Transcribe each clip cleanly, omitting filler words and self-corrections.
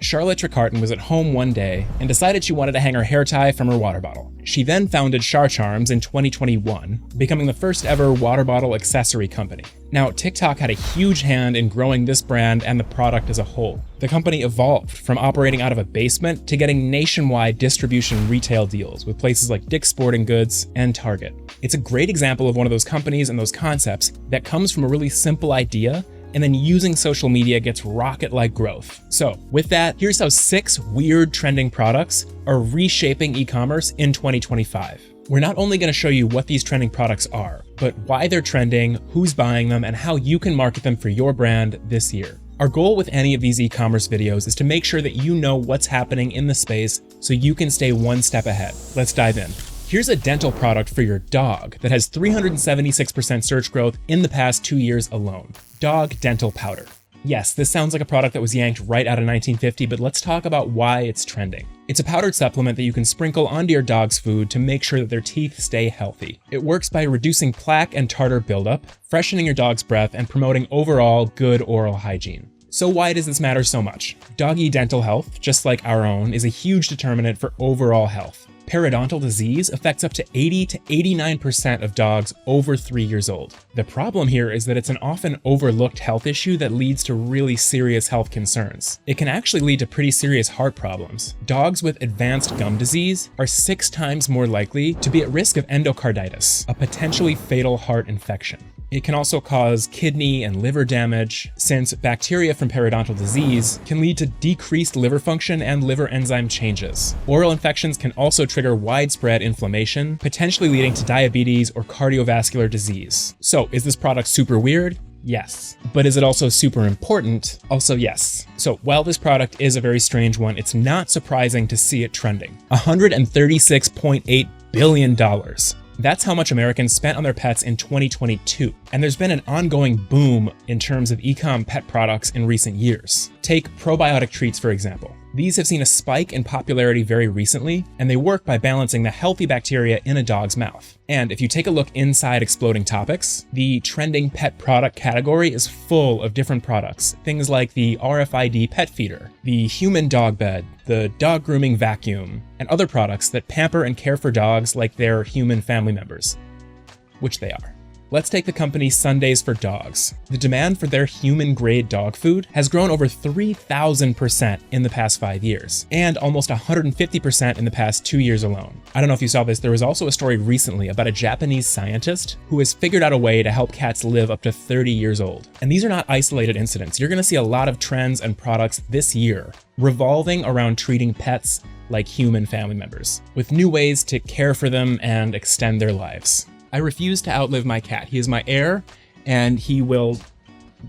Charlotte Tricarton was at home one day and decided she wanted to hang her hair tie from her water bottle. She then founded Char Charms in 2021, becoming the first ever water bottle accessory company. Now, TikTok had a huge hand in growing this brand and the product as a whole. The company evolved from operating out of a basement to getting nationwide distribution retail deals with places like Dick's Sporting Goods and Target. It's a great example of one of those companies and those concepts that comes from a really simple idea, and then using social media gets rocket-like growth. So with that, here's how 6 weird trending products are reshaping e-commerce in 2025. We're not only going to show you what these trending products are, but why they're trending, who's buying them, and how you can market them for your brand this year. Our goal with any of these e-commerce videos is to make sure that you know what's happening in the space so you can stay one step ahead. Let's dive in. Here's a dental product for your dog that has 376% search growth in the past 2 years alone. Dog dental powder. Yes, this sounds like a product that was yanked right out of 1950, but let's talk about why it's trending. It's a powdered supplement that you can sprinkle onto your dog's food to make sure that their teeth stay healthy. It works by reducing plaque and tartar buildup, freshening your dog's breath, and promoting overall good oral hygiene. So why does this matter so much? Doggy dental health, just like our own, is a huge determinant for overall health. Periodontal disease affects up to 80 to 89% of dogs over 3 years old. The problem here is that it's an often overlooked health issue that leads to really serious health concerns. It can actually lead to pretty serious heart problems. Dogs with advanced gum disease are 6 times more likely to be at risk of endocarditis, a potentially fatal heart infection. It can also cause kidney and liver damage, since bacteria from periodontal disease can lead to decreased liver function and liver enzyme changes. Oral infections can also trigger widespread inflammation, potentially leading to diabetes or cardiovascular disease. So, is this product super weird? Yes. But is it also super important? Also yes. So while this product is a very strange one, it's not surprising to see it trending. $136.8 billion. That's how much Americans spent on their pets in 2022. And there's been an ongoing boom in terms of e-com pet products in recent years. Take probiotic treats, for example. These have seen a spike in popularity very recently, and they work by balancing the healthy bacteria in a dog's mouth. And if you take a look inside Exploding Topics, the trending pet product category is full of different products. Things like the RFID pet feeder, the human dog bed, the dog grooming vacuum, and other products that pamper and care for dogs like they're human family members, which they are. Let's take the company Sundays for Dogs. The demand for their human-grade dog food has grown over 3,000% in the past 5 years, and almost 150% in the past 2 years alone. I don't know if you saw this, there was also a story recently about a Japanese scientist who has figured out a way to help cats live up to 30 years old. And these are not isolated incidents. You're gonna see a lot of trends and products this year revolving around treating pets like human family members, with new ways to care for them and extend their lives. I refuse to outlive my cat. He is my heir, and he will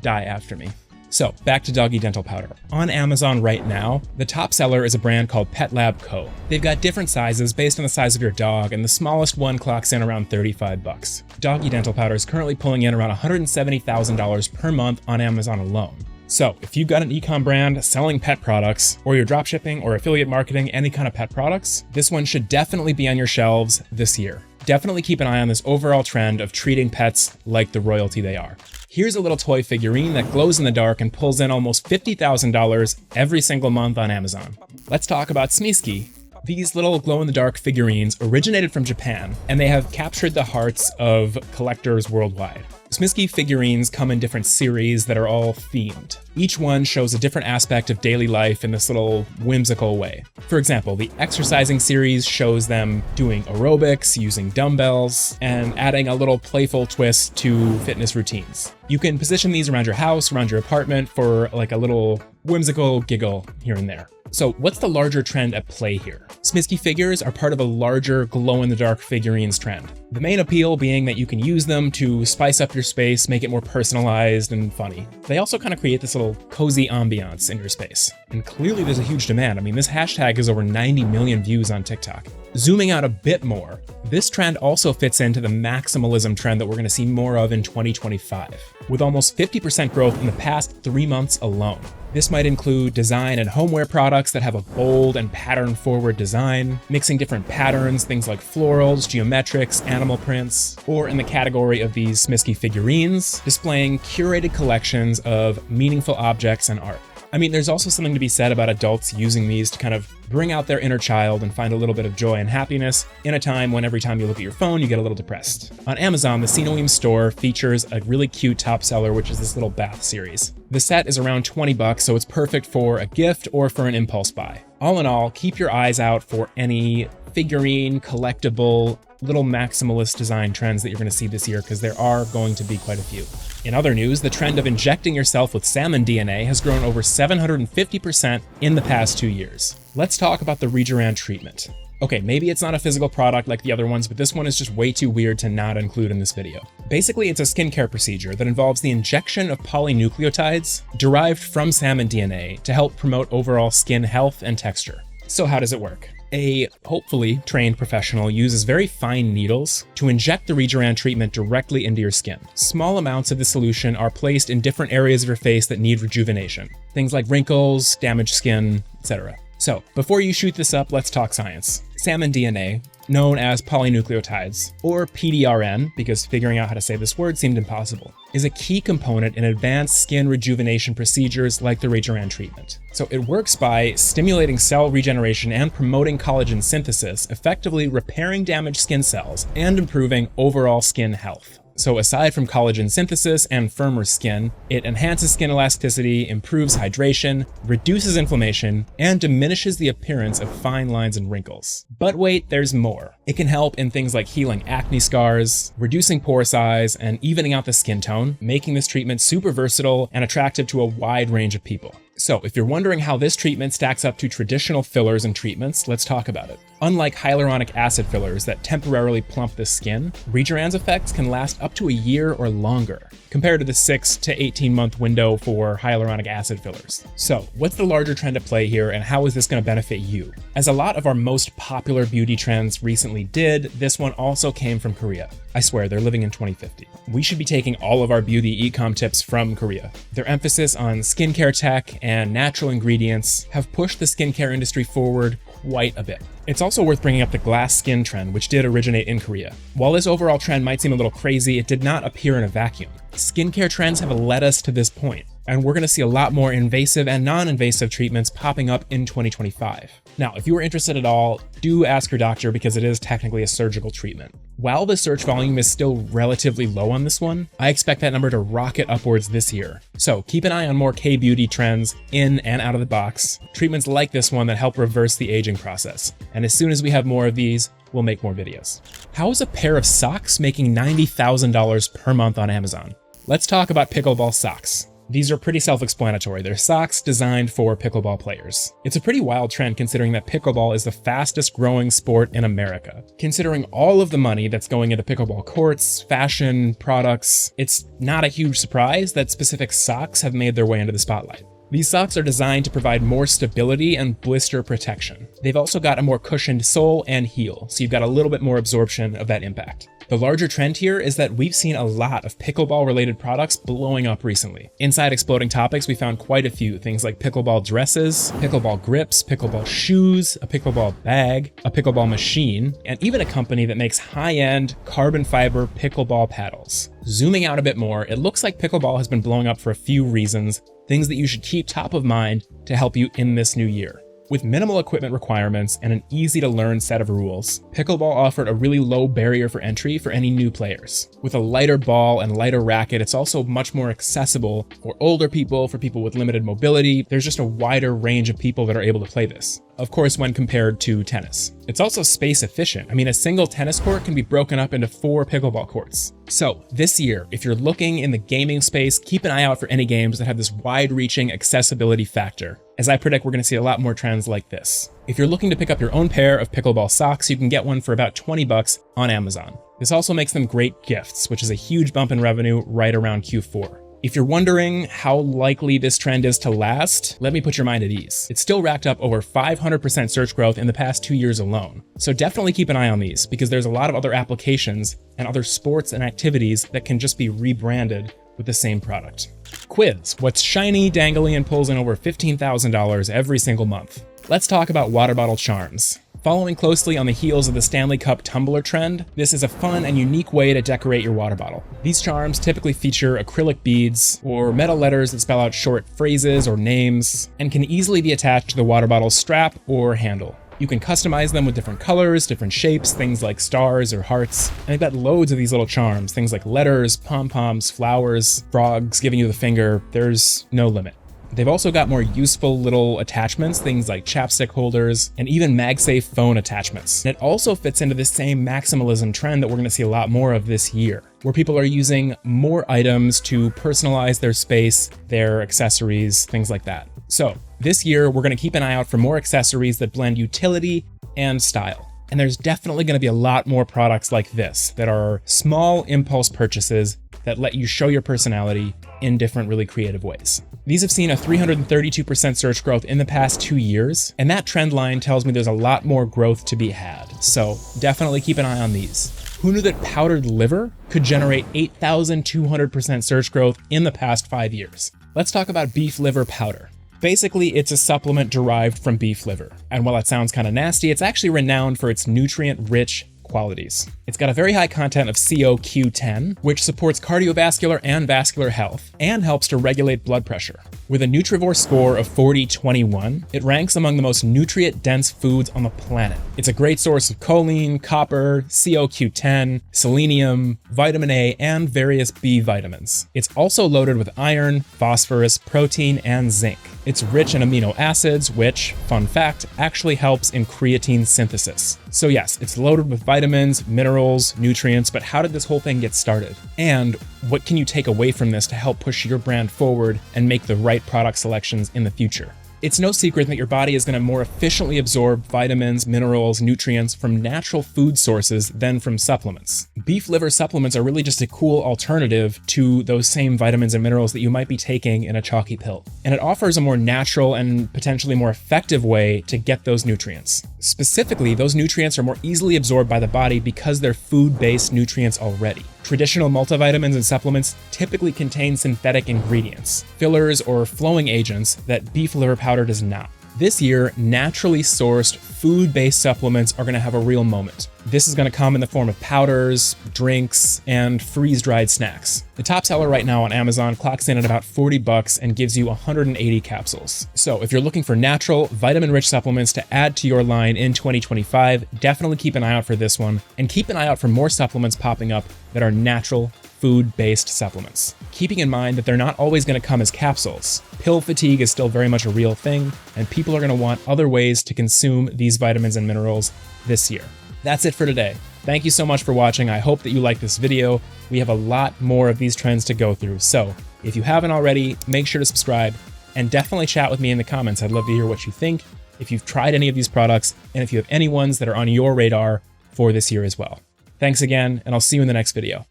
die after me. So, back to doggy dental powder. On Amazon right now, the top seller is a brand called Pet Lab Co. They've got different sizes based on the size of your dog, and the smallest one clocks in around $35. Doggy dental powder is currently pulling in around $170,000 per month on Amazon alone. So, if you've got an e-com brand selling pet products, or you're dropshipping or affiliate marketing any kind of pet products, this one should definitely be on your shelves this year. Definitely keep an eye on this overall trend of treating pets like the royalty they are. Here's a little toy figurine that glows in the dark and pulls in almost $50,000 every single month on Amazon. Let's talk about Smiski. These little glow-in-the-dark figurines originated from Japan, and they have captured the hearts of collectors worldwide. Smiski figurines come in different series that are all themed. Each one shows a different aspect of daily life in this little whimsical way. For example, the exercising series shows them doing aerobics, using dumbbells, and adding a little playful twist to fitness routines. You can position these around your house, around your apartment for like a little whimsical giggle here and there. So what's the larger trend at play here? Smiski figures are part of a larger glow-in-the-dark figurines trend. The main appeal being that you can use them to spice up your space, make it more personalized and funny. They also kind of create this little cozy ambiance in your space. And clearly there's a huge demand. I mean, this hashtag has over 90 million views on TikTok. Zooming out a bit more, this trend also fits into the maximalism trend that we're going to see more of in 2025, with almost 50% growth in the past 3 months alone. This might include design and homeware products that have a bold and pattern-forward design, mixing different patterns, things like florals, geometrics, animal prints, or in the category of these Smiski figurines, displaying curated collections of meaningful objects and art. I mean, there's also something to be said about adults using these to kind of bring out their inner child and find a little bit of joy and happiness in a time when every time you look at your phone, you get a little depressed. On Amazon, the Sinoim store features a really cute top seller, which is this little bath series. The set is around 20 bucks, so it's perfect for a gift or for an impulse buy. All in all, keep your eyes out for any figurine, collectible, little maximalist design trends that you're going to see this year, because there are going to be quite a few. In other news, the trend of injecting yourself with salmon DNA has grown over 750% in the past 2 years. Let's talk about the Rejuran Treatment. Okay, maybe it's not a physical product like the other ones, but this one is just way too weird to not include in this video. Basically, it's a skincare procedure that involves the injection of polynucleotides derived from salmon DNA to help promote overall skin health and texture. So how does it work? A hopefully trained professional uses very fine needles to inject the Rejuran treatment directly into your skin. Small amounts of the solution are placed in different areas of your face that need rejuvenation. Things like wrinkles, damaged skin, etc. So, before you shoot this up, let's talk science. Salmon DNA, known as polynucleotides, or PDRN, because figuring out how to say this word seemed impossible, is a key component in advanced skin rejuvenation procedures like the Rejuran treatment. So it works by stimulating cell regeneration and promoting collagen synthesis, effectively repairing damaged skin cells and improving overall skin health. So aside from collagen synthesis and firmer skin, it enhances skin elasticity, improves hydration, reduces inflammation, and diminishes the appearance of fine lines and wrinkles. But wait, there's more. It can help in things like healing acne scars, reducing pore size, and evening out the skin tone, making this treatment super versatile and attractive to a wide range of people. So if you're wondering how this treatment stacks up to traditional fillers and treatments, let's talk about it. Unlike hyaluronic acid fillers that temporarily plump the skin, Rejuran's effects can last up to a year or longer, compared to the 6 to 18 month window for hyaluronic acid fillers. So what's the larger trend at play here, and how is this going to benefit you? As a lot of our most popular beauty trends recently did, this one also came from Korea. I swear, they're living in 2050. We should be taking all of our beauty e-com tips from Korea. Their emphasis on skincare tech and natural ingredients have pushed the skincare industry forward quite a bit. It's also worth bringing up the glass skin trend, which did originate in Korea. While this overall trend might seem a little crazy, it did not appear in a vacuum. Skincare trends have led us to this point, and we're going to see a lot more invasive and non-invasive treatments popping up in 2025. Now, if you are interested at all, do ask your doctor, because it is technically a surgical treatment. While the search volume is still relatively low on this one, I expect that number to rocket upwards this year. So keep an eye on more K-beauty trends in and out of the box, treatments like this one that help reverse the aging process. And as soon as we have more of these, we'll make more videos. How is a pair of socks making $90,000 per month on Amazon? Let's talk about Pickleball Socks. These are pretty self-explanatory. They're socks designed for pickleball players. It's a pretty wild trend considering that pickleball is the fastest growing sport in America. Considering all of the money that's going into pickleball courts, fashion, products, it's not a huge surprise that specific socks have made their way into the spotlight. These socks are designed to provide more stability and blister protection. They've also got a more cushioned sole and heel, so you've got a little bit more absorption of that impact. The larger trend here is that we've seen a lot of pickleball-related products blowing up recently. Inside Exploding Topics, we found quite a few, things like pickleball dresses, pickleball grips, pickleball shoes, a pickleball bag, a pickleball machine, and even a company that makes high-end carbon fiber pickleball paddles. Zooming out a bit more, it looks like pickleball has been blowing up for a few reasons, things that you should keep top of mind to help you in this new year. With minimal equipment requirements and an easy-to-learn set of rules, pickleball offered a really low barrier for entry for any new players. With a lighter ball and lighter racket, it's also much more accessible for older people, for people with limited mobility. There's just a wider range of people that are able to play this. Of course, when compared to tennis. It's also space efficient. I mean, a single tennis court can be broken up into 4 pickleball courts. So this year, if you're looking in the gaming space, keep an eye out for any games that have this wide-reaching accessibility factor, as I predict we're going to see a lot more trends like this. If you're looking to pick up your own pair of pickleball socks, you can get one for about 20 bucks on Amazon. This also makes them great gifts, which is a huge bump in revenue right around Q4. If you're wondering how likely this trend is to last, let me put your mind at ease. It's still racked up over 500% search growth in the past 2 years alone. So definitely keep an eye on these, because there's a lot of other applications and other sports and activities that can just be rebranded with the same product. Quiz, what's shiny, dangly, and pulls in over $15,000 every single month? Let's talk about water bottle charms. Following closely on the heels of the Stanley Cup tumbler trend, this is a fun and unique way to decorate your water bottle. These charms typically feature acrylic beads or metal letters that spell out short phrases or names, and can easily be attached to the water bottle's strap or handle. You can customize them with different colors, different shapes, things like stars or hearts, and they've got loads of these little charms, things like letters, pom-poms, flowers, frogs giving you the finger. There's no limit. They've also got more useful little attachments, things like chapstick holders, and even MagSafe phone attachments. And it also fits into this same maximalism trend that we're gonna see a lot more of this year, where people are using more items to personalize their space, their accessories, things like that. So this year, we're gonna keep an eye out for more accessories that blend utility and style. And there's definitely gonna be a lot more products like this that are small impulse purchases that let you show your personality in different, really creative ways. These have seen a 332% search growth in the past 2 years, and that trend line tells me there's a lot more growth to be had. So definitely keep an eye on these. Who knew that powdered liver could generate 8,200% search growth in the past 5 years? Let's talk about beef liver powder. Basically, it's a supplement derived from beef liver. And while that sounds kind of nasty, it's actually renowned for its nutrient-rich qualities. It's got a very high content of CoQ10, which supports cardiovascular and vascular health, and helps to regulate blood pressure. With a Nutrivore score of 40/21, it ranks among the most nutrient-dense foods on the planet. It's a great source of choline, copper, CoQ10, selenium, vitamin A, and various B vitamins. It's also loaded with iron, phosphorus, protein, and zinc. It's rich in amino acids, which, fun fact, actually helps in creatine synthesis. So yes, it's loaded with vitamins, minerals, nutrients, but how did this whole thing get started? And what can you take away from this to help push your brand forward and make the right product selections in the future? It's no secret that your body is going to more efficiently absorb vitamins, minerals, nutrients from natural food sources than from supplements. Beef liver supplements are really just a cool alternative to those same vitamins and minerals that you might be taking in a chalky pill. And it offers a more natural and potentially more effective way to get those nutrients. Specifically, those nutrients are more easily absorbed by the body because they're food-based nutrients already. Traditional multivitamins and supplements typically contain synthetic ingredients, fillers or flowing agents that beef liver powder does not. This year, naturally sourced food-based supplements are going to have a real moment. This is going to come in the form of powders, drinks, and freeze-dried snacks. The top seller right now on Amazon clocks in at about $40 and gives you 180 capsules. So if you're looking for natural, vitamin-rich supplements to add to your line in 2025, definitely keep an eye out for this one, and keep an eye out for more supplements popping up that are natural, food-based supplements. Keeping in mind that they're not always going to come as capsules. Pill fatigue is still very much a real thing, and people are going to want other ways to consume these vitamins and minerals this year. That's it for today. Thank you so much for watching. I hope that you liked this video. We have a lot more of these trends to go through, so if you haven't already, make sure to subscribe, and definitely chat with me in the comments. I'd love to hear what you think, if you've tried any of these products, and if you have any ones that are on your radar for this year as well. Thanks again, and I'll see you in the next video.